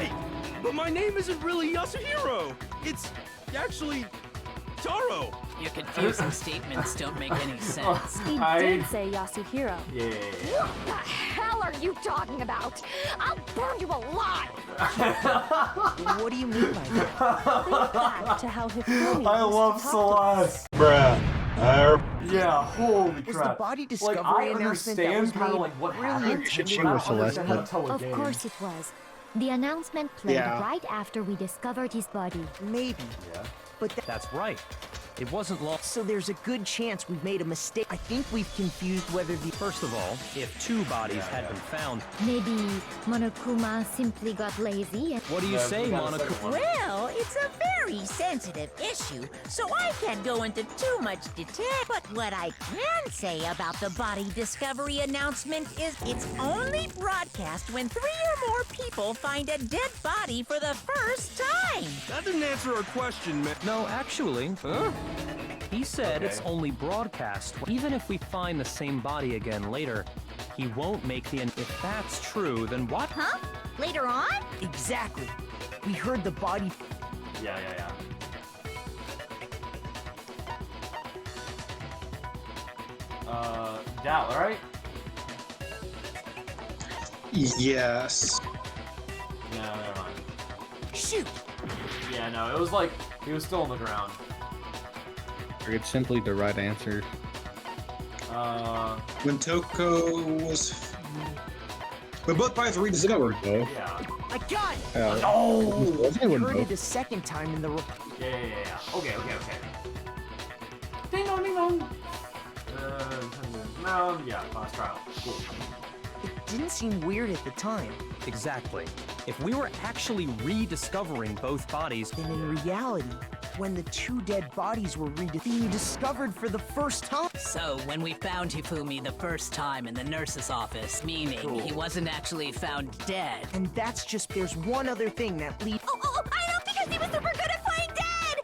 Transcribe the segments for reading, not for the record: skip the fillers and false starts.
right! But my name isn't really Yasuhiro. It's actually Taro. Your confusing statements don't make any sense. He did say Yasuhiro. Yeah. What the hell are you talking about? I'll burn you alive! What do you mean by that? Think back to how Hifumi I love used to talk to us. Celeste. Yeah, holy Was crap. the body discovery like, I announcement that understand was kind of made like what really happened. intended? I don't understand how to tell a Of game. course it was. The announcement played Yeah. right after we discovered his body. Maybe. Yeah. But That's right. It wasn't long. so there's a good chance we've made a mistake. I think we've confused whether the First of all, if 2 bodies had been found, Maybe Monokuma simply got lazy and what do you Yeah, say, we got a Monaco? second one. Well, it's a very sensitive issue, so I can't go into too much detail. But what I can say about the body discovery announcement is it's only broadcast when 3 or more people find a dead body for the first time. That didn't answer our question, man. No, actually, he said it's Okay. only broadcast. Even if we find the same body again later, he won't make the. If that's true, then what? Huh? Later on? exactly. We heard the body. Yeah. Doubt, right? Yes. No, never mind. Shoot! Yeah, no, it was like, he was still on the ground. Or it's simply the right answer. When Toko was. When both bodies were rediscovered. Both. Yeah. I got it! Oh! Wasn't it I when heard both? it a second time in the. Yeah. Okay. Ding dong, ding dong. No, yeah, last trial. Cool. It didn't seem weird at the time. Exactly. If we were actually rediscovering both bodies, Then in reality, when the 2 dead bodies were being discovered for the first time. So, when we found Hifumi the first time in the nurse's office, meaning he wasn't actually found dead. And that's just, there's one other thing that leads. Oh, I know because he was super good at playing dead!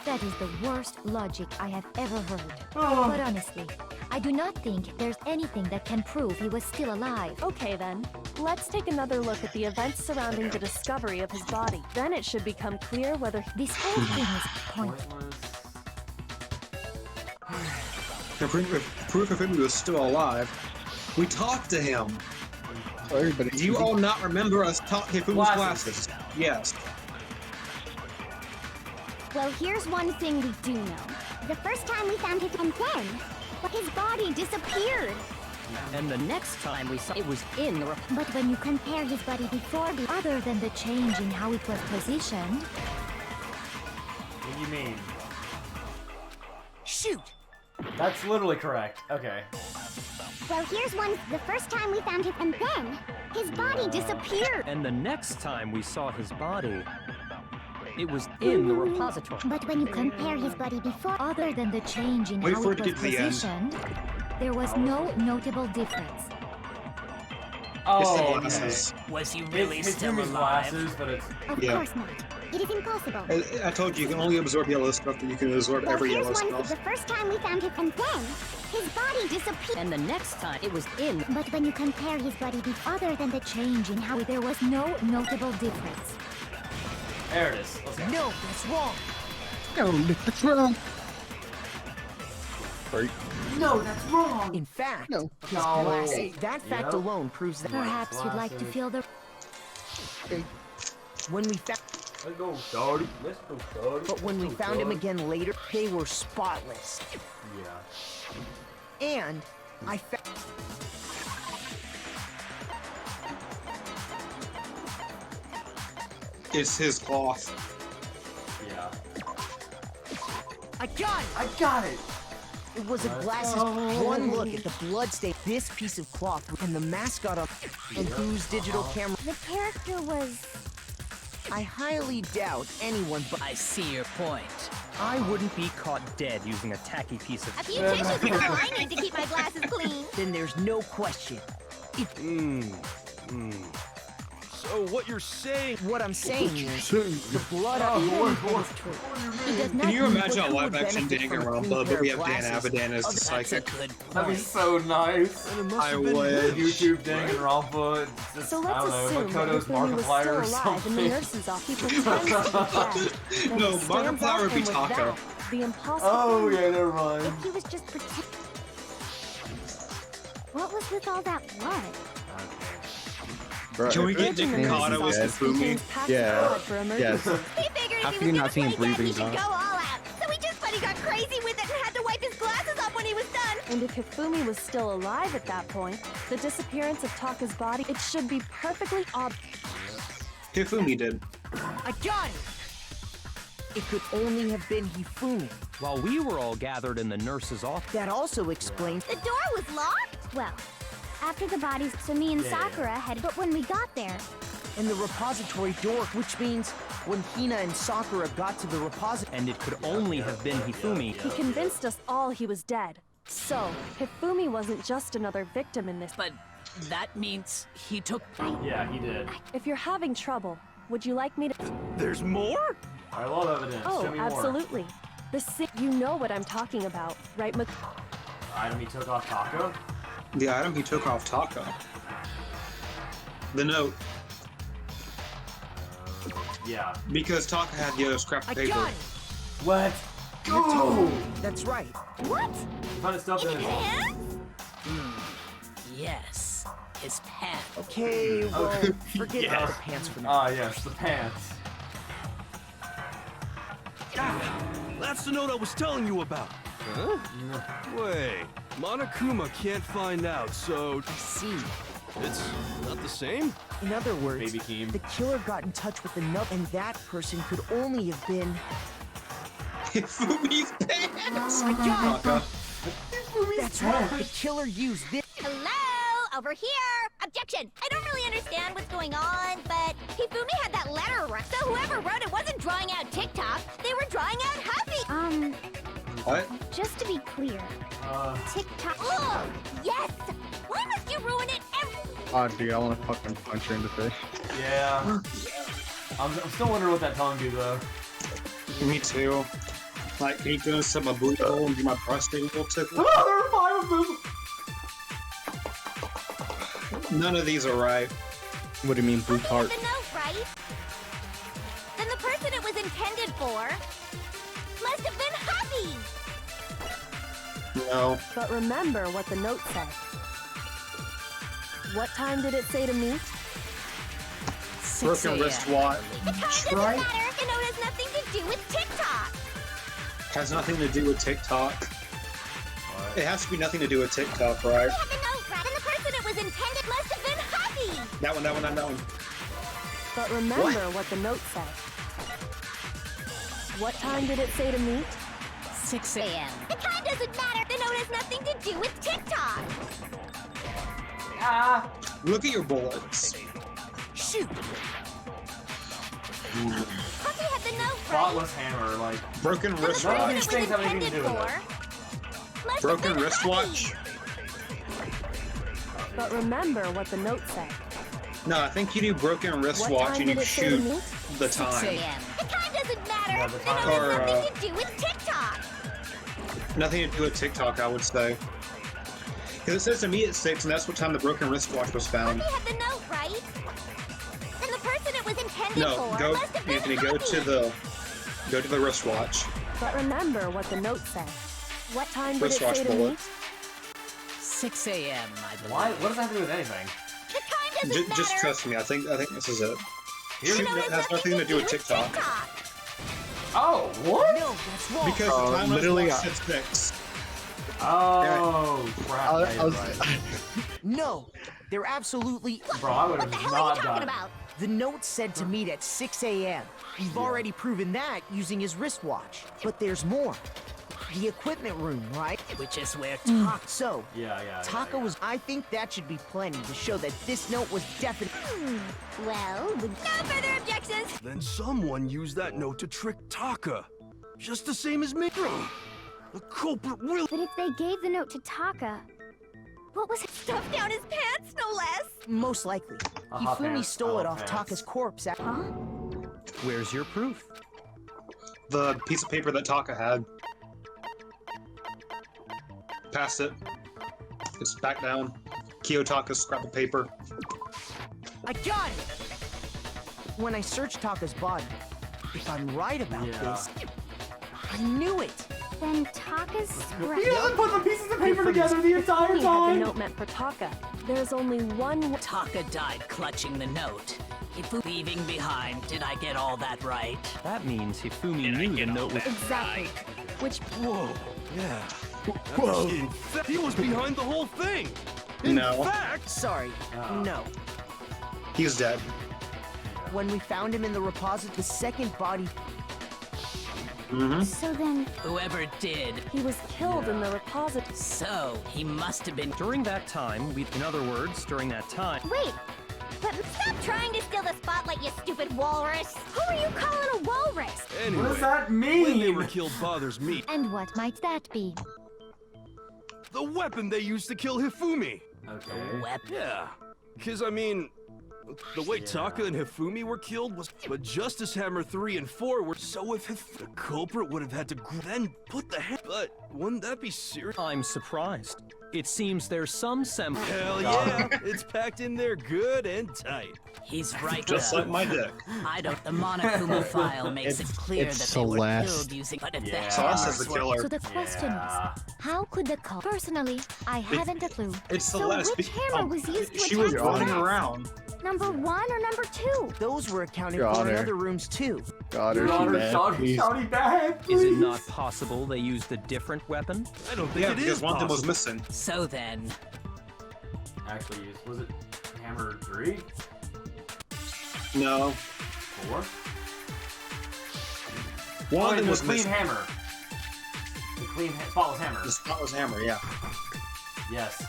that is the worst logic I have ever heard. But honestly, I do not think there's anything that can prove he was still alive. Okay then, let's take another look at the events surrounding the discovery of his body. Then it should become clear whether This whole thing is pointless. The proof of him was still alive. We talked to him. Everybody. Do you all not remember us talking to Hifumi's glasses? Yes. Well, here's one thing we do know. The first time we found him, and then his body disappeared. And the next time we saw it was in the... But when you compare his body before, other than the change in how it was positioned, What do you mean? Shoot! That's literally correct. Okay. Well, here's one. The first time we found him, and then his body disappeared. And the next time we saw his body, it was in the repository. but when you compare his body before, other than the change in Wait how for it it to was get to the end. positioned, there was no notable difference. It's the Oh, okay. glasses. Was he really It's still Hifumi's alive? glasses, but it's... Of Yeah. course not. It is impossible. I told you, you can only absorb yellow stuff, and you can absorb Well, every here's yellow one. stuff. The first time we found him, and then his body disappeared. And the next time it was in... But when you compare his body before, other than the change in how there was no notable difference. There it is. Let's go. No, that's wrong. No, that's wrong. Right. No, that's wrong. In fact, No. his glasses. That fact Yep. alone proves that Perhaps you'd like to glasses. feel the... when we found, Let's go, Shorty. Let's go, Shorty. but when we found him again later, they were spotless. Yeah. And I found. It's his cloth. Yeah. I got it. I got it! It was a glasses. One look at the blood stain. This piece of cloth and the mascot on, and whose digital camera. The character was... I highly doubt anyone but. I see your point. I wouldn't be caught dead using a tacky piece of... A few tissues is all I need to keep my glasses clean. Then there's no question. So what you're saying? What I'm saying is, the blood of is true. He does not Can you need imagine a Who would live action benefit from a clean Danganronpa, pair but we of have Dan glasses? Avidan as Oh, the that's a psychic? good That'd be point. so nice. And it must I have been would. YouTube Danganronpa. Just, So I let's don't know, assume that Makoto's Hifumi was Markiplier or still alive in the something. nurse's office. He pretends to be dead. Then No, he stands Markiplier up, would be and with Taco. that, the impossible. Oh yeah, never mind. If he was just pretend. What was with all that blood? Bro, Can we if get it Imagine the Nick contains Mikado nurse's as office Hifumi? contains packs Yeah. of blood for Yes. emergency. He figured How if can he you was not gonna see him play dead, he breathing, should dog? go all out. So he just bloody got crazy with it and had to wipe his glasses off when he was done. And if Hifumi was still alive at that point, the disappearance of Taka's body, it should be perfectly obvious. Hifumi did. I got it! It could only have been Hifumi. While we were all gathered in the nurse's office. That also explains. The door was locked? Well, after the bodies, so me and Sakura had. But when we got there, And the repository door, which means when Hina and Sakura got to the repository. And it could only have been Hifumi. He convinced us all he was dead. So, Hifumi wasn't just another victim in this. But that means he took. Yeah, he did. If you're having trouble, would you like me to? There's more? I love evidence. Oh, Show me more. absolutely. You know what I'm talking about, right, Item he took off Taco. The item he took off Taco. The note. Yeah. Because Taka had the other scrap I of paper. got it! What? Go! That's right. What? Kind of stuff in his Hands? Yes, his pants. Okay, well, forget Yeah. the pants for now. Ah, yes, the pants. That's the note I was telling you about. Huh? Wait, Monokuma can't find out, so I see. it's not the same? In other words, Baby Keem. the killer got in touch with the note, and that person could only have been. Hifumi's pants! I got it! Taka. That's right. The killer used this. Hello? Over here? Objection! I don't really understand what's going on, but Hifumi had that letter right. So whoever wrote it wasn't drawing out TikTok, they were drawing out Huffy! What? Just to be clear, Uh, TikTok. Oh, yes! Why must you ruin it every. Oh, dude, I want to fucking punch her in the face. yeah. I'm still wondering what that tongue do though. Me too. Like, can you go inside my booty hole and do my prostate a little tickle? Oh, there are 5 of them! None of these are right. What do you mean, blue Huffy tart? had the note, right? Then the person it was intended for must have been Huffy! No. But remember what the note said. What time did it say to meet? Broken wristwatch. The time doesn't Right? matter. The note has nothing to do with TikTok. Has nothing to do with TikTok. It has to be nothing to do with TikTok, right? They had the note right, and the person it was intended must have been Huffy! That one, that one, that one. But remember what the note said. What time did it say to meet? 6 a.m. The time doesn't matter. The note has nothing to do with TikTok. Ah! Look at your bullets. Shoot! Huffy had the note right. Thoughtless hammer, like. Broken And the person None of it these was things have anything to intended do with for must have Broken been wristwatch. Huffy. But remember what the note said. No, I think you do broken What wristwatch time and did you it say to shoot meet? the time. a.m. The time doesn't matter. Yeah, the the time- note Or, has nothing to do with TikTok. Nothing to do with TikTok, I would say. Because it says to meet at 6, and that's what time the broken wristwatch was found. Huffy had the note right. And the person it was intended No, for go, must have been Anthony, Huffy. go to the wristwatch. But remember what the note said. What time did it Wristwatch say to bullet. meet? 6 a.m. I believe. Why? What does that have to do with anything? The time doesn't matter. Just trust me. I think this is it. Here? Shoot, The note that has nothing to do with TikTok. Oh, what? No, that's wrong. Because the time literally, said 6. Oh, crap. I yeah, you're was- right. No, they're absolutely. Bro, I would What the have hell are not you talking done. about? The note said to meet at 6 a.m. We've already proven that using his wristwatch. But there's more. The equipment room, right? Which is where So, Yeah. Taka was. I think that should be plenty to show that this note was definitely. Well, no further objections. Then someone used that note to trick Taka. Just the same as me. The culprit will. But if they gave the note to Taka, what was it? Stuffed down his pants, no less. Most likely. Hifumi stole it off Taka's corpse. Where's your proof? The piece of paper that Taka had. Pass it. It's back down. Kiyotaka's scrap of paper. I got it! When I searched Taka's body, if I'm right about this, I knew it! Then Taka's scrap. He doesn't put the pieces of paper together the entire Hifumi had the time! note meant for Taka. There's only one. Taka died clutching the note. Hifumi leaving behind. Did I get all that right? That means Hifumi knew the note was... Exactly. Which. Whoa. Yeah. Whoa. In fact, he was behind the whole thing. In No. fact. Sorry, no. He's dead. When we found him in the repository, the second body, So then, Whoever did. He was killed in the repository. So he must have been. During that time, in other words, during that time... Wait, but stop trying to steal the spotlight, you stupid walrus. Who are you calling a walrus? Anyway, What does that when they mean? were killed bothers me. and what might that be? The weapon they used to kill Hifumi. Okay. Weapon. Yeah. Because, I mean, the way Taka and Hifumi were killed was... But Justice Hammer 3 and 4 were... So if the culprit would have had to then put the head... But wouldn't that be serious? I'm surprised. It seems there's some Hell yeah! It's packed in there good and tight. He's right. Just like my dick. I don't. The Monokuma file makes it clear that it's they were Celeste. killed using. But if the Celeste hammers is the were- killer. So the question is, how could the cult? Personally, I haven't a clue. It's So Celeste. which hammer was used to She was attack running Celeste? around. Number 1 or number 2? those were accounted Your for in Honor. other rooms too. God, Your Honor, bad, please. shouty bad, please. Is it not possible they used a different weapon? I don't think Yeah, it because is one of them was possible. missing. So then, Actually, was it Hammer 3? No. 4? One of them the was clean missing. hammer. The clean, spotless hammer. The spotless hammer, yeah. Yes.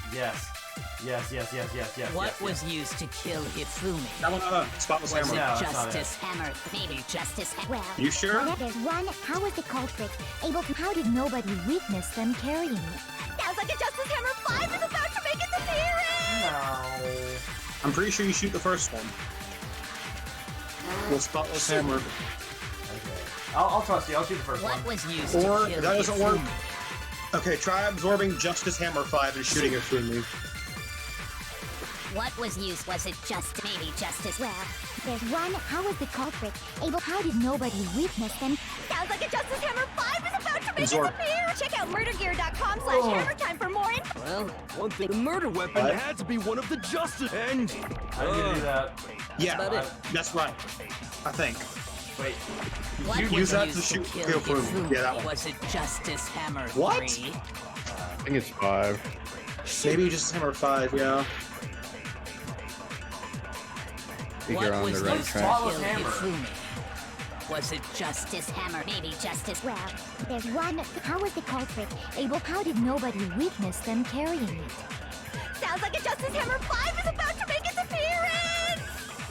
what was used to kill Hifumi? No. Spotless Was hammer. it No, that's not Justice Hammer? Maybe Justice Hammer. Well, You sure? there's one. How was the culprit able to? How did nobody witness them carrying it? Sounds like a Justice Hammer 5 is about to make its appearance! No. I'm pretty sure you shoot the first one. With spotless hammer. Okay. I'll trust you. I'll shoot the first What one. was used Or, to kill that doesn't Hifumi? work. Okay, try absorbing Justice Hammer 5 and shooting it through me. What was used? Was it just maybe Justice? Well, there's one. How was the culprit able? How did nobody witness them? Sounds like a Justice Hammer 5 is about to make Absorb. its appearance! Check out murdergear.com/hammertime for more info! Well, one thing. The murder weapon What? had to be one of the Justice. And. I didn't do that. Yeah, about it. that's right. I think. Wait. What Use was that used to shoot kill kill Fumi. Hifumi? Yeah, that one. Was it Justice Hammer What? 3? I think it's 5. Maybe Justice Hammer 5, yeah. I think What you're on was the right used to track. kill Spotless hammer. Hifumi? Was it Justice Hammer? Maybe Justice. Well, there's one. How was the culprit able? How did nobody witness them carrying it? Sounds like a Justice Hammer 5 is about to make its appearance!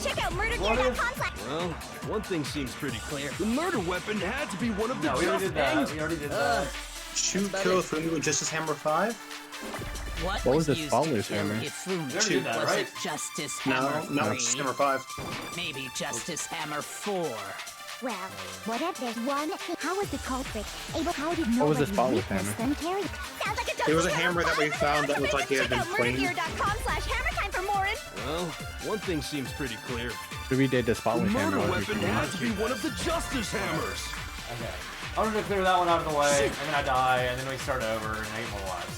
Check out murdergear.com/. Well, one thing seems pretty clear. The murder weapon had to be one of the No, we already did that. Justice. We already did that. Shoot about kill it. Fumi with Justice Hammer 5? What was was the used to spotless kill hammer? Hifumi? We already did that, Was right? it Justice No, Hammer not 3? Justice Hammer 5. Maybe Justice Hammer 4. Well, whatever. There's one. How was the culprit able? How did What was nobody the spotless witness hammer? them carry it? Sounds like a Justice It was a Hammer hammer that 5 we is found about that to looked make like it had Check been out cleaned. murdergear.com/hammertime for more info. Well, one thing seems pretty clear. So we did the The spotless hammer. murder what was weapon your had to be one of the Justice Hammers. Okay. I wanted to clear that one out of the way, and then I die, and then we start over, and I get more lives.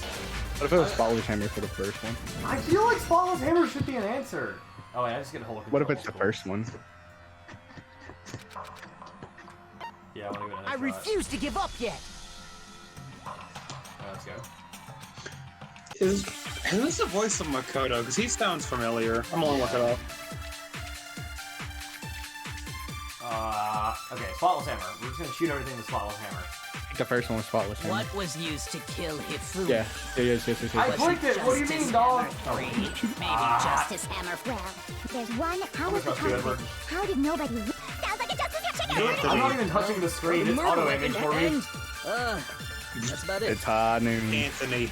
What if it was spotless hammer for the first one? I feel like spotless hammer should be an answer. Oh wait, I just get a hold of What if control. it's the first one? Yeah, I want to go to the I next refuse to give up yet. Let's go. Is this the voice of Makoto? Because he sounds familiar. I'm gonna look it up. Okay, spotless hammer. We're just gonna shoot everything with spotless hammer. I think the first one was spotless hammer. What was used to kill Hifumi? Yeah, yes. I Was clicked it. What do you Justice mean, dog? Hammer 3? Maybe Justice Hammer 4. Well, there's one. How I'm was the gonna trust you, culprit? How did nobody? Sounds like a Justice Hammer. Check You out know what I'm not even touching the screen. It's auto aiming for me. And, that's about it. It's hard noon. Anthony.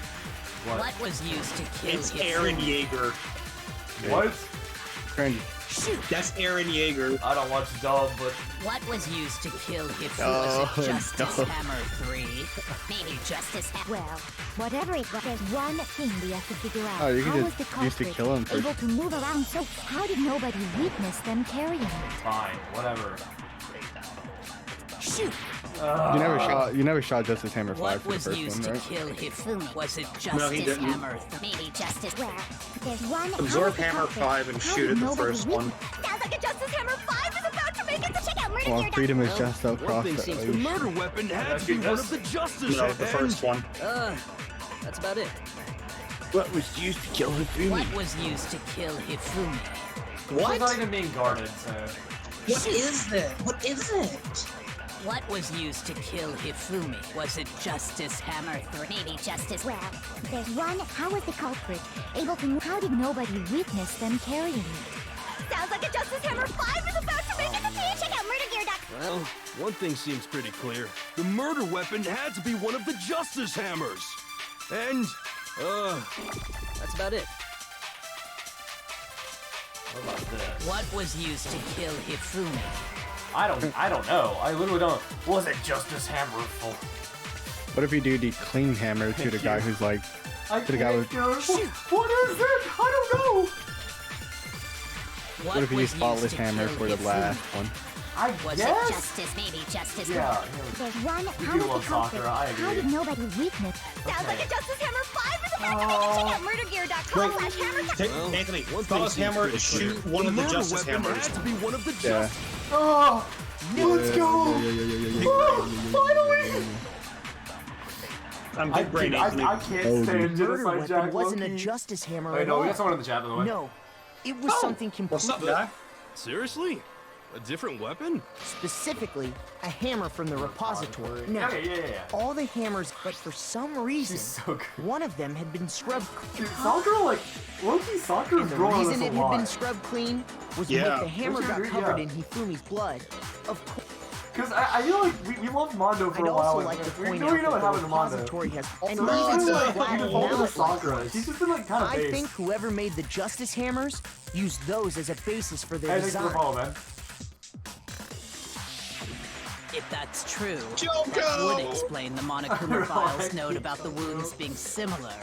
What was used to kill It's Hifumi? Aaron Yeager. What? Cringe. That's Aaron Yeager. I don't watch dub, but What was used to kill Hifu? Oh, Was it Justice no. Hammer 3? Maybe Justice Hammer. Well, whatever it was, there's one thing we have to figure out. Oh, you can How was just the use to culprit kill him for- able to move around so? How did nobody witness them carrying it? fine, whatever. Shoot! You never shot Justice Hammer 5 What for the was first used one, to right? kill Hifumi? Was it he Justice didn't. Hammer 3? Maybe Justice. Well, there's one. Absorb Hammer 5 and shoot at the first one. Sounds like a Justice Hammer 5 is about to make it, so check out Murder Well, Gear. freedom is just One across thing the seems the ocean. murder weapon had to be one of the Justice No, the first one. That's about it. What was used to kill Hifumi? What was used to kill Hifumi? It's not even being guarded, so. What is it? What is it? What was used to kill Hifumi? Was it Justice Hammer 3? Maybe Justice. Well, there's one. How was the culprit able to move? How did nobody witness them carrying it? Sounds like a Justice Hammer 5 is about to make it, so check out MurderGear.com. Well, one thing seems pretty clear. The murder weapon had to be one of the Justice Hammers. And, that's about it. What about this? What was used to kill Hifumi? I don't know. I literally don't. Was it Justice Hammer full? What if you do the clean hammer to the guy who's like, to the guy with, What is it? I don't know. what if you use was spotless used to hammer kill for the Hifumi? last one? I Was it guess. Justice, maybe Justice. Yeah. There's one. We How do was love the culprit? Sakura, I How agree. did nobody witness? Sounds like a Justice Hammer 5 is about to make it, check out MurderGear.com/hammer. Anthony, One thing spotless seems hammer pretty is clear. shoot one of the murder Justice weapon Hammers. had to be one of the Yeah. Justice. Oh, let's go. Finally. I'm big brain, Anthony. I can't Oh, stand dude. Murder genocide weapon Jack wasn't a Loki. Justice Hammer Wait, at no, all. we got someone in the chat, by the way. No, it was something What's up, completely guy? Seriously? A different weapon? specifically a hammer from the repository. Now, Yeah. all the hammers, but for some reason, She's so good. one of them had been scrubbed. Dude, Sakura, like, Loki, Sakura's And the growing on reason us it a had lot. been scrubbed clean was Yeah. when the hammer Don't you got agree? covered Yeah. in Hifumi's blood. Of course, Because I feel like we loved Mondo for I'd a while. also and like to we point knew out we know what that the happened to Mondo. repository has and So even even so like, flat even and older mallet like Sakura, this. she's just been like kind of I based. think whoever made the Justice Hammers used those as a basis for their Hey, thanks for the design. follow, man. If that's true, Joko! that would explain the Monokuma Files note about the wounds being similar.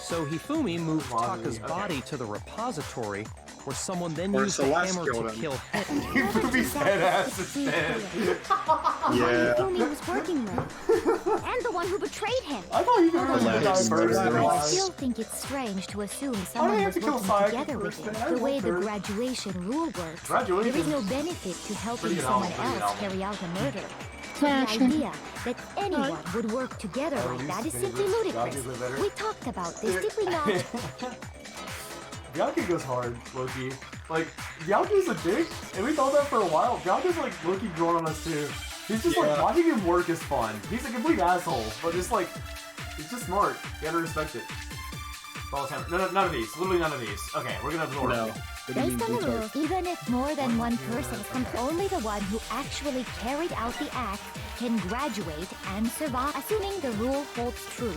So Hifumi moved Body, Taka's okay. body to the repository, where someone then Or used the Celeste hammer killed to him. kill him. Hifumi's head ass is dead. Yeah. Hifumi was working with. And the one who betrayed him. I thought you could really die Celeste first. murdered and I why. still think it's strange to assume Why do someone you was have to kill working Sayaka together first, with man? him. The way the Third. graduation rule works, Graduation? there is no benefit to helping Pretty good someone album, pretty good else album. carry out a murder. So the idea that anyone would work together At like that is least simply David's ludicrous. Dodgers are better. We talked about this, did we not? Bianchi goes hard, Loki. Like, Bianchi's a dick, and we thought that for a while. Bianchi's like Loki growing on us too. He's just like, Yeah. watching him work is fun. He's a complete asshole, but just like, he's just smart. You gotta respect it. Balls hammer. No, none of these. Literally none of these. Okay, we're gonna absorb. No. What do you mean, Based on the retard? rules, even if more than one person comes, only the one who actually carried out the act can graduate and survive, assuming the rule holds true.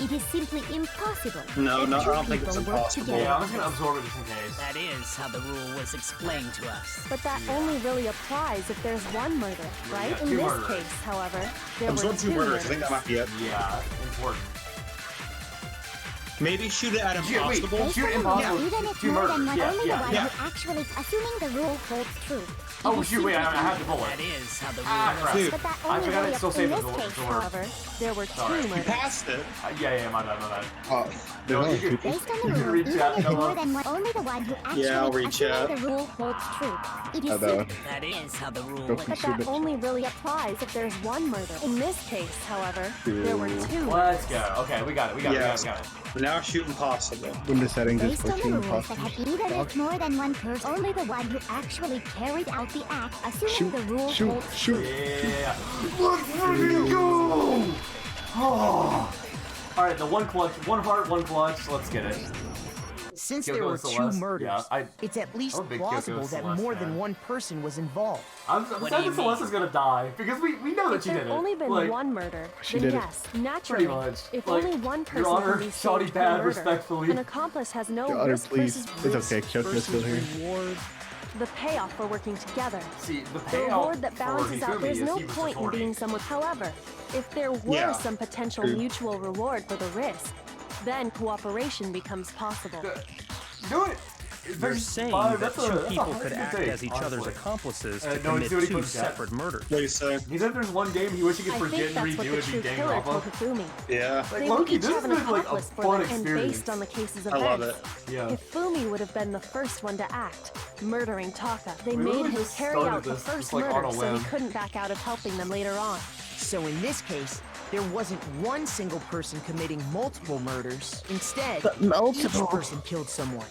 It is simply impossible No, that no, I two don't think it's people work impossible. together. Yeah, I'm just gonna absorb it just in case. That is how the rule was explained to us. But that only really applies if there's one murder, right? Yeah, In two this murderers. case, however, there were Absorb two two murders. I think that might be it. Yeah, important. Maybe shoot it at Wait, impossible. Based shoot on the rules, impossible. even if Two more than murders. one, Yeah, only the yeah, one yeah. who actually, assuming the rule holds true. Oh shoot, wait, I had the bullet. That is how the rule Ah, was crap. Dude. But that I only forgot really it still in saved this the case, door. however, there were Sorry. two You murders. passed it. Yeah, my bad. Oh, No, there's you only could- two. Based on You the can rules, reach even out, if come more up. than one, only the one who actually, Yeah, I'll reach assuming out. the rule holds true. It is Although, simply That is how the rule Go was. for But that only really applies if there's one murder. In this case, however, there were two. Let's go. Okay, we got it. Yes. We got it. Now shoot impossible. when the settings is based on the 14 rules that possible. have even if more than one person, only the one who actually carried out the act, assuming Shoot, the rule shoot, holds shoot. Yeah. Let's freaking go! Oh. All right, the one clutch, one heart, one clutch. Let's get it. Since Kyoko there were and two Celeste. murders, Yeah, it's at least I'm a big Kyoko plausible and that Celeste more fan. than one person was involved. I'm sad that Celeste is gonna die because we know that If she there'd did it. only been like, one murder, She then did it. yes, naturally. Pretty much. If Like, only one person Your Honor, can be Shoddy saved per Bad, murder, respectfully. an accomplice has no Your Honor, risk please. versus It's risk okay, Kyoko's still here. reward. The payoff for working together. See, the The payout reward that for balances out. Hifumi There's is no he was point in supporting. being someone. However, if there were Yeah. some potential True. mutual reward for the risk, then cooperation becomes possible. Do it! You're saying that two people could act as each other's accomplices to no, commit see what he two put in chat. separate murders. What do you say? He said there's one game he wish he could I forget think and that's what redo the it true and be killer told Danganronpa. Hifumi. Yeah. Like, They would Loki, each this have has an been like a accomplice for fun them, and experience. based on the cases I love events. it. Yeah. Hifumi would have been the first one to act, murdering Taka. They We made literally him just carry started out the this first just, like, on murder, a so he whim. couldn't back out of helping them later on. So in this case, there wasn't one single person committing multiple murders. Instead, each person killed someone,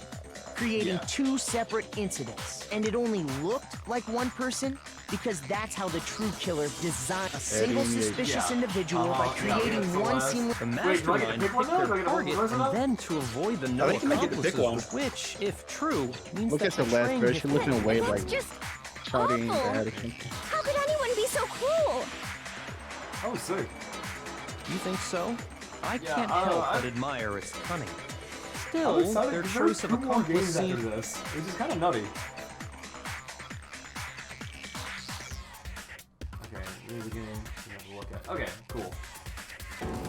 creating two separate incidents. And it only looked like one person because that's how the true killer designed a single suspicious individual by creating one seamless... The Wait, do I get to mastermind pick one picked now? their Do I get to target, voice it and up? then to avoid the no I think you might get to pick accomplices, one. which, if true, means Look that at the last betraying version, looking away That's like just Shoddy and awful. Bad or something. How could anyone be so cruel? Oh, sick. You think so? I Yeah, can't help I- but admire its cunning. I'm Still, excited their because choice there's of two more accomplice games after seems... this, which is kind of nutty. Okay, here's a game we have to look at. Okay, cool.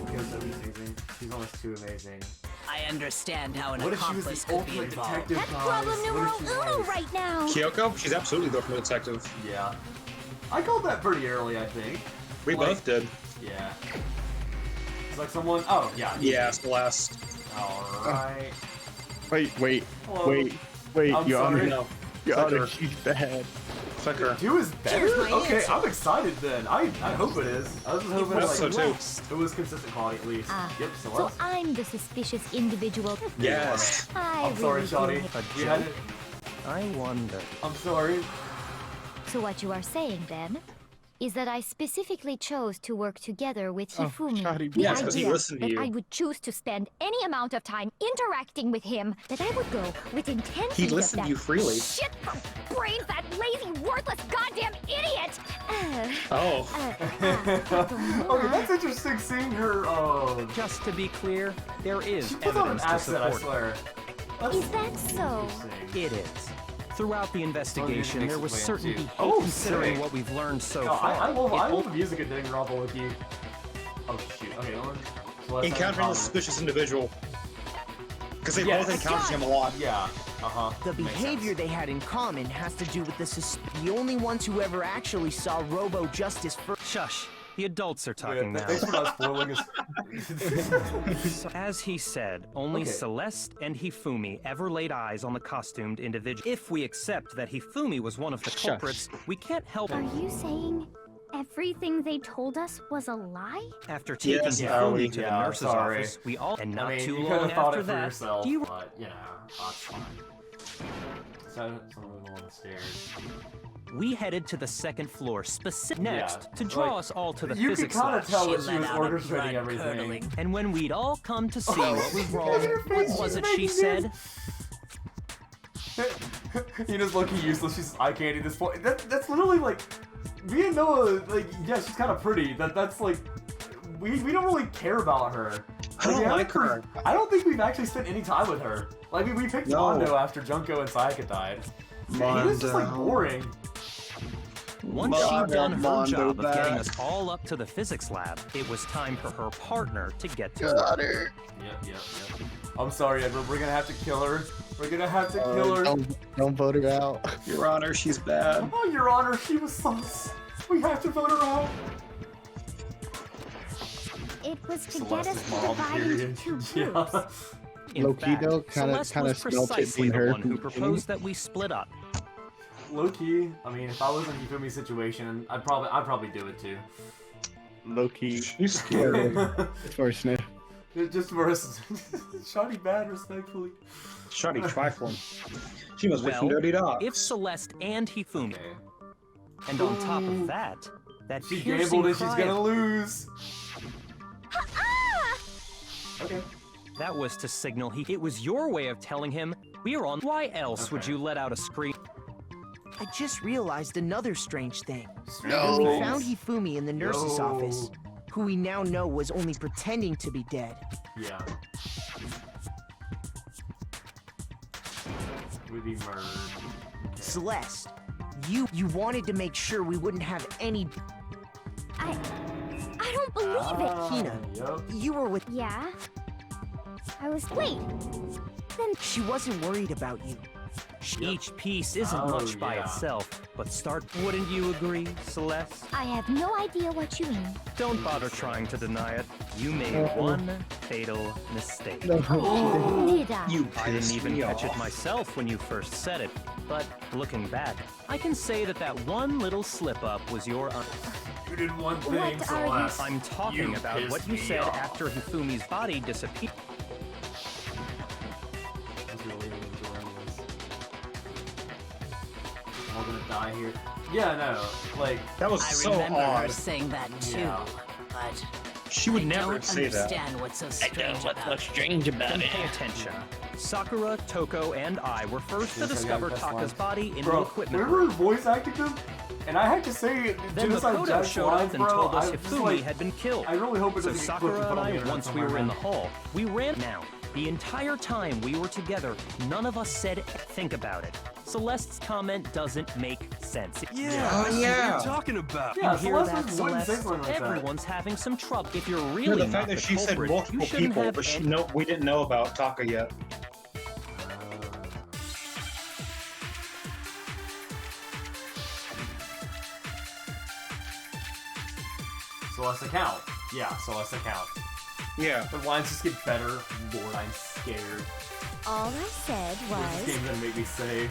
Because that was amazing. She's almost too amazing. I understand how an What if she was accomplice the could be ultimate involved. detective? That's guys? problem What numero if she uno was? right now. Kyoko? She's absolutely the ultimate detective. Yeah. I called that pretty early, I think. We Like- both did. Yeah. It's like someone. Oh, yeah. Yeah, it's the last. Alright. Wait, Hello. wait, I'm Your Honor. sorry. No. Your Honor, Clicker. she's bad. Clicker. 2 is better? Here's my Okay, answer. I'm excited then. I hope it is. I was just hoping That's like, so too. it was consistent quality at least. Yep, So Celeste. I'm the suspicious individual. Yes. I I'm sorry, really Shoddy. do hate- We had it. I wonder. I'm sorry. So what you are saying then is that I specifically chose to work together with Hifumi. Shoddy, The Yes, 'cause he idea listened to that you. I would choose to spend any amount of time interacting with him, that I would go within 10 He feet of listened that to you freely. shit brains, that lazy, worthless, goddamn idiot! Oh. Okay, that's interesting seeing her. Just to be clear, there is She puts on an evidence to accent, I support swear. That's Is that so? interesting. it is. Throughout the investigation, there was Explain certainty too. hate Oh, considering sick. what we've learned so No, far. I love It the music in Danganronpa, Loki. Oh shoot. Okay, Lauren. Encountering a suspicious individual. Because they Yes. both encountered him a lot. Yeah. The behavior they had in common has to do with the only ones who ever actually saw Robo Justice first. Shush. The adults are talking now. Thanks for not spoiling us. As he said, only Okay. Celeste and Hifumi ever laid eyes on the costumed individual. If we accept that Hifumi was one of the culprits, we can't help Are you saying everything they told us was a lie? after taking Yes, Hifumi to the yeah, nurse's sorry. office. We all and not I mean, too you could long have thought after it for that. yourself, Do you but you know, that's fine. So, someone on the stairs. We headed to the second floor, next Yeah, to draw like, us all to the You could physics kind lab. of tell She that she let was out a orchestrating blood everything. curdling. And when we'd all come to see what was wrong, Look at her face, what was she's it she making said? You just look useless. She's eye candy at this point. That's literally like me and Noah. Like, yeah, she's kind of pretty. That's like we don't really care about her. I don't we haven't like her. I don't think we've actually spent any time with her. Like we picked No. Mondo after Junko and Sayaka died. He was just like Mondo. boring. Once Mondo, she'd done her Mondo job of getting back. us all up to the physics lab, it was time for her partner to get to Your work. Honor. Yep. I'm sorry, Edward. We're gonna have to kill her. We're gonna have to kill her. Don't vote her out. Your Honor, she's bad. Oh, Your Honor, she was sus. We have to vote her out. It was to get us Celeste's to mom, divide into period. two groups. Yeah. In Low-key fact, though, kinda Celeste was smelt it precisely in the her one who from the proposed that we split up. Low key, I mean, if I was in Hifumi's situation, I'd probably do it too. Low-key. She's scary. For a sniff. Just for us, shoddy bad, respectfully. Shoddy trifling. She must be from Well, Dirty Dogs. if Celeste and Hifumi, Okay. and on top of that, that She piercing gambled and she's cry gonna of- lose. Ah! Okay. That was to signal it was your way of telling him we are on. Why else would you let out a scream? I just realized another strange thing. No. When we found Hifumi in the nurse's office, who we now know was only pretending to be dead. Yeah. Would be murdered. Celeste, you wanted to make sure we wouldn't have any. I don't believe it. Hina, Yep. you were with. Yeah? I was. Wait. Then She wasn't worried about you. Each piece isn't much by itself, but wouldn't you agree, Celeste? I have no idea what you mean. Don't bother trying to deny it. You made one fatal mistake. Did I? I didn't even catch it myself when you first said it, but looking back, I can say that one little slip-up was your You did one thing, What are you- Celeste. I'm talking about pissed what you me said off. after Hifumi's body disappeared. I was really enjoying this. I'm all gonna die here. Yeah, no, like That was I so remember her odd. saying that too, Yeah. but She would I never don't say that. understand what's so strange about it. strange about Then pay attention. Sakura, Toko, and I were first to discover Taka's body in the bro, equipment whenever room. voice acted them, and I had to say Then Genocide Makoto Jack's showed lines, up and bro, told us I was just Hifumi like, had been killed. I really hope it So doesn't get clipped Sakura put and on the I, internet once we were in the somewhere. hall, we ran. Now, the entire time we were together, none of us said think about it. Celeste's comment doesn't make sense. Yeah, Oh, I see yeah. what you're talking about. Yeah, You hear Celeste that, wouldn't say Celeste? something like that. Everyone's having some trouble. If you're Yeah, really the not fact the that she said culprit, multiple you shouldn't people, have but we didn't know about Taka yet. Celeste account. Yeah, Celeste account. Yeah. The lines just get better. Lord, I'm scared. All I said What's this was, game gonna make me say?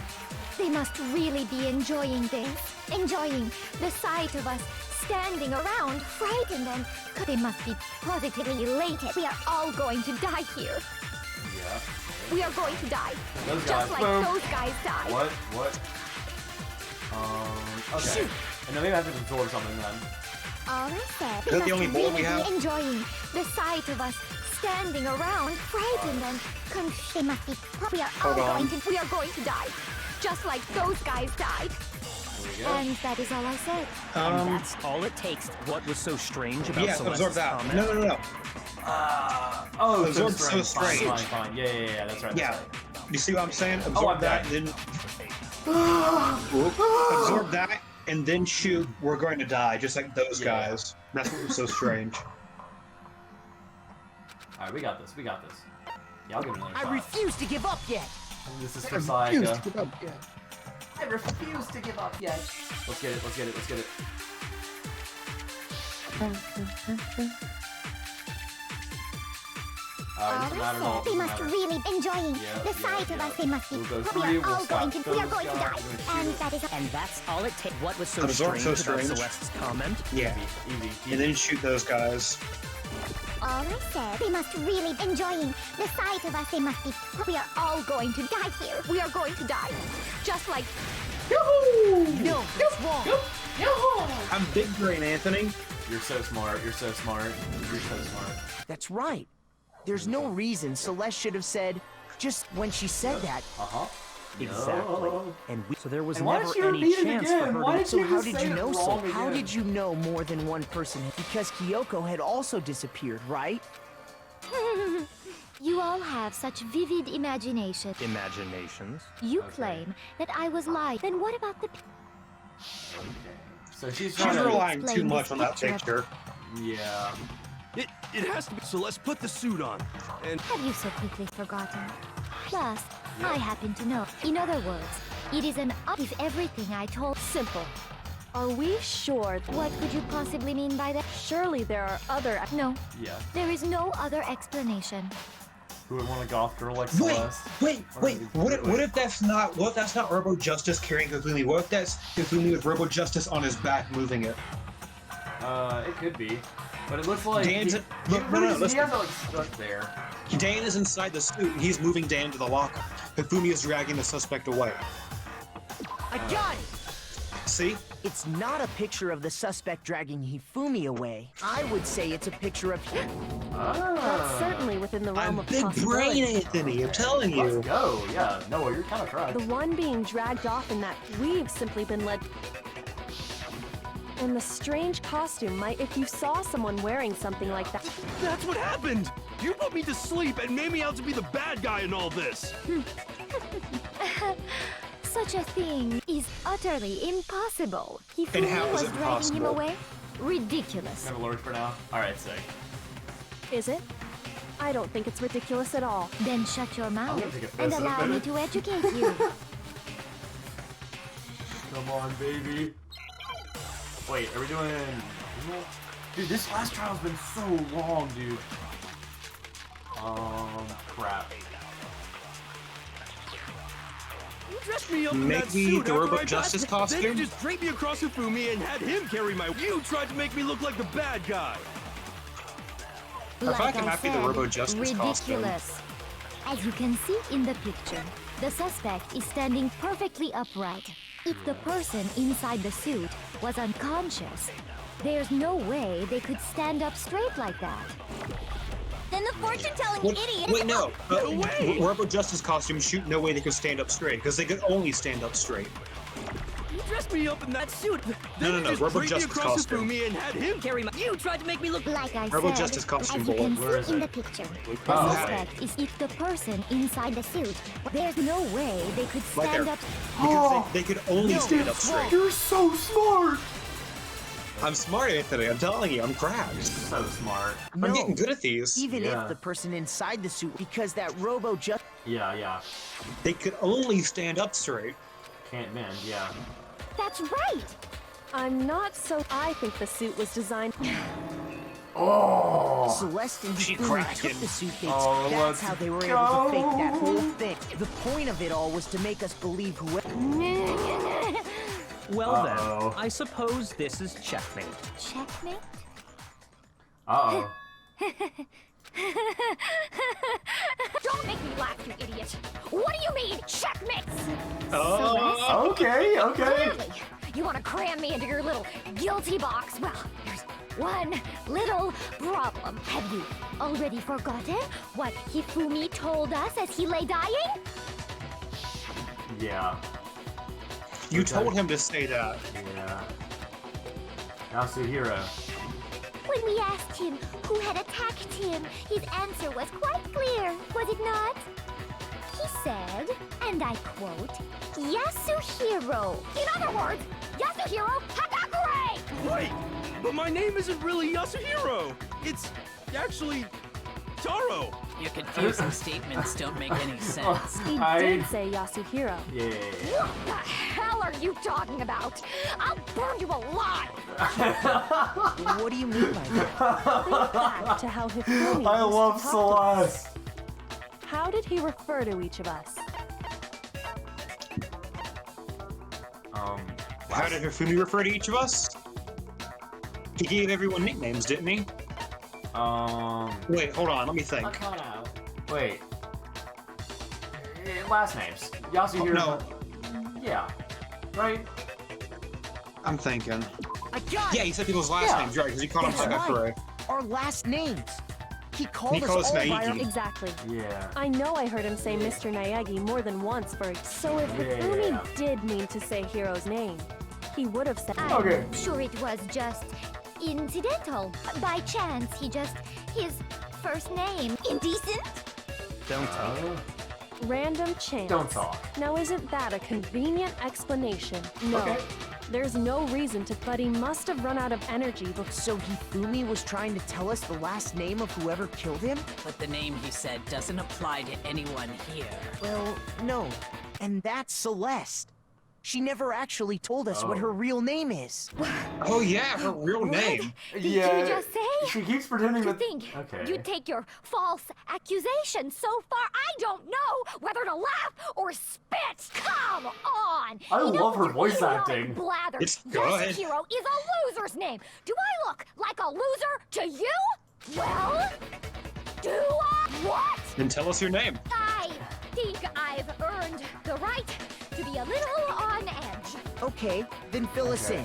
they must really be enjoying this. Enjoying the sight of us standing around, frightened, and they must be positively elated. We are all going to die here. Yeah. We are going to die. Those guys. Just like Boom. those guys died. What? What? Okay. Shoot. And then maybe I have to absorb something then. All I said, Is they that the must only bullet we really have? be enjoying the sight of us standing around, frightened and they must be. We are all Hold on. we are going to die, just like those guys died. There we go. And that is all I said. And that's all it takes. What was so strange about Yeah, Celeste's absorb that. comment? No. Oh, Absorb so so strange. strange. Fine. Yeah, that's right. Yeah. That's You see what I'm saying? I'm Absorb that, dead. then absorb that, and then shoot. We're going to die, just like those Yeah. guys. That's what was so strange. Alright, we got this. Yeah, I'll give it another I shot. refuse to give up yet. This is for Sayaka. I refuse to give up yet. Let's get it. All Doesn't matter at all. I said, they Doesn't must matter. really enjoying Yeah, the sight of yeah. us. They must be. We'll go We three, are we'll all stop going to. We are those going to guys, die. we're gonna shoot And it. that is. And that's all it takes. What was so Absorb strange so about strange. Celeste's comment? Yeah. Easy. And then shoot those guys. All I said, they must really enjoying the sight of us. They must be. We are all going to die here. We are going to die, just like. No, that's wrong. I'm big brain, Anthony. You're so smart. That's right. There's no reason Celeste should have said, just when she said that. Uh-huh. Exactly. No. So there was And why never did she any repeat it chance for again? her Why to. did So she how just did say you it know wrong so? How again? did you know more than one person? Because Kyoko had also disappeared, right? You all have such vivid imagination. Imaginations. You claim that I was lying. Then what about the? So she's She's trying to... relying too explain much this on that picture. picture. Yeah. It has to be. So let's put the suit on. And Have you so quickly forgotten? Plus, I happen to know. In other words, it is an up if everything I told simple. Are we sure? What could you possibly mean by that? Surely there are other. No, Yeah. there is no other explanation. Who would want a goth girl like Wait. Celeste? What if that's not Robo Justice carrying Hifumi? What if that's Hifumi with Robo Justice on his back moving it? It could be. But it looks like... Dan's... he listen. has it like stuck there. Dan is inside the suit, and he's moving Dan to the locker. Hifumi is dragging the suspect away. I got it. See? It's not a picture of the suspect dragging Hifumi away. I would say it's a picture of him. That's certainly within the realm I'm of big possibility. brain, Anthony. I'm telling you. Let's go. Yeah. No, you're kind of correct. The one being dragged off in that we've simply been led. And the strange costume might, if you saw someone wearing something like that. That's what happened! You put me to sleep and made me out to be the bad guy in all this! Such a thing is utterly impossible. And how Hifumi is was it dragging him possible? away? Ridiculous. Kind of lowered for now. All right, sick. Is it? I don't think it's ridiculous at all. Then shut your mouth gonna take a piss and in a allow me minute. to educate you. Come on, baby. Wait, are we doing? Dude, this last trial's been so long, dude. Crap. You dressed me up in that Maybe suit the after Robot I Justice got... costume? Then you just draped me across Hifumi and had him carry my... You tried to make me look like the bad guy! I Like it I might be the said, Robo Justice costume. ridiculous. As you can see in the picture, the suspect is standing perfectly upright. If the person inside the suit was unconscious, there's no way they could stand up straight like that. Then the fortune-telling idiot. Wait, no. No way! Robo Justice costume shoot no way they could stand up straight because they could only stand up straight. You dressed me up in that suit. Then No, you just Robo draped me Justice across costume. Hifumi and had him carry my... You tried to make me look... Like I Robo said, Justice costume as you can Where is see in it? the picture, the Oh, suspect is if the person inside the suit. There's no way they could Right stand there. up. Because they could only stand up straight. You're so smart. I'm smart, Anthony. I'm telling you, I'm cracked. So smart. I'm getting good at these. Even Yeah. if the person inside the suit, because that Robo just Yeah. They could only stand up straight. Can't bend. Yeah. That's right. I'm not so. I think the suit was designed. Oh. Celeste and She Hifumi cracking. took the suit bits. Oh, That's let's how they were able to fake that go. whole thing. The point of it all was to make us believe whoever. Well Uh-oh. then, I suppose this is checkmate. Checkmate? Uh-oh. Don't make me laugh, you idiot. What do you mean, checkmate? Oh, Okay. Clearly, you want to cram me into your little guilty box. Well, there's one little problem. Have you already forgotten what Hifumi told us as he lay dying? Yeah. you told him to say that. Yeah. Yasuhiro. When we asked him who had attacked him, his answer was quite clear, was it not? He said, and I quote, Yasuhiro. In other words, Yasuhiro Hagakure! Wait! But my name isn't really Yasuhiro! It's actually... Taro! Your confusing statements don't make any sense. He did say Yasuhiro. Yeah. What the hell are you talking about? I'll burn you alive! What do you mean by that? Think back to how Hifumi I used to love talk to us. Celeste. How did he refer to each of us? How did Hifumi refer to each of us? He gave everyone nicknames, didn't he? Wait, hold on, let me think. Wait. Last names. Yasuhiro. No. Yeah. Right? I'm thinking. I got Yeah, it. he said people's last Yeah. names, right? Because he called him That's Hagakure. right. Our last names. He called He us called us all by our... Naegi. Exactly. Yeah. I know I heard him say Mr. Naegi more than once for. So if Hifumi Yeah. did mean to say Hiro's name, he would have said. Okay. I'm sure it was just incidental. By chance, his first name. Indecent? Don't talk. Random chance. Don't talk. Now isn't that a convenient explanation? No. Okay. There's no reason to, but he must have run out of energy before. So Hifumi was trying to tell us the last name of whoever killed him? But the name he said doesn't apply to anyone here. Well, no. And that's Celeste. She never actually told us what Oh. her real name is. Oh yeah, her real name. Did Yeah. you just say? She keeps pretending To that. think Okay. you take your false accusation so far, I don't know whether to laugh or spit. Come on! I Enough love with her your voice idiotic acting. Blather. It's good. Yasuhiro is a loser's name. Do I look like a loser to you? Well, do I? What? Then tell us your name. I think I've earned the right to be a little on edge. Okay, then fill us in.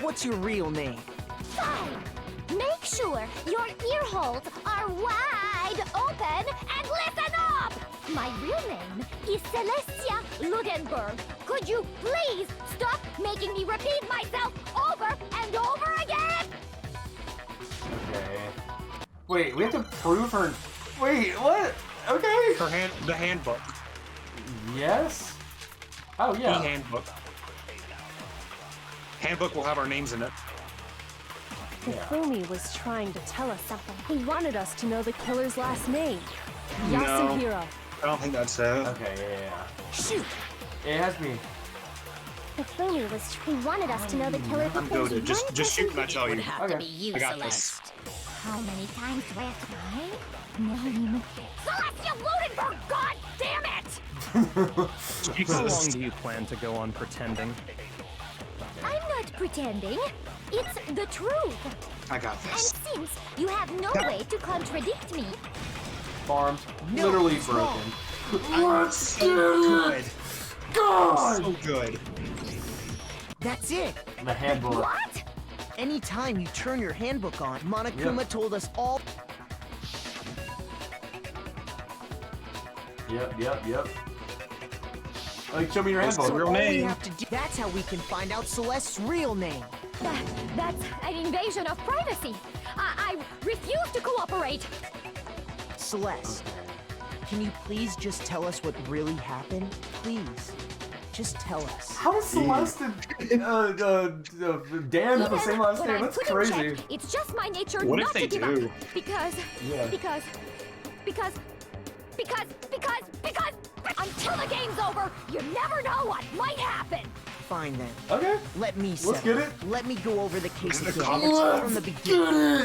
What's your real name? Fine. Make sure your ear holes are wide open and listen up! My real name is Celestia Ludenberg. Could you please stop making me repeat myself over and over again? Okay. Wait, we have to prove her. Wait, what? Okay. The handbook. Yes. Oh yeah. The handbook. Handbook will have our names in it. Hifumi was trying to tell us something. He wanted us to know the killer's last name. No. Yasuhiro. I don't think that's so. Okay, yeah. Shoot! It has me. Hifumi he wanted us to know the killer I'm because goaded. Just shoot and I tell you. Would have to be you, I got Celeste. this. How many times do I have to name? Celestia Ludenberg, god damn it! How long do you plan to go on pretending? I'm not pretending. It's the truth. I got this. And since you have no way to contradict me, Farms No, literally it's broken. wrong. Let's do it! God! So good. That's it! The handbook. what? Anytime you turn your handbook on, Monokuma told us all. Yep. Like, show me your What's handbook. the real all we name? have to do. That's how we can find out Celeste's real name. That's an invasion of privacy. I refuse to cooperate. Celeste, can you please just tell us what really happened? Please. Just tell us. How is Celeste and Dan have the same last But name? I That's couldn't crazy. check. It's just my nature What if not they to give do? up. Because until the game's over, you never know what might happen. Fine then. Okay. Let me Let's settle get it. Let me go over the case The again comics from the beginning.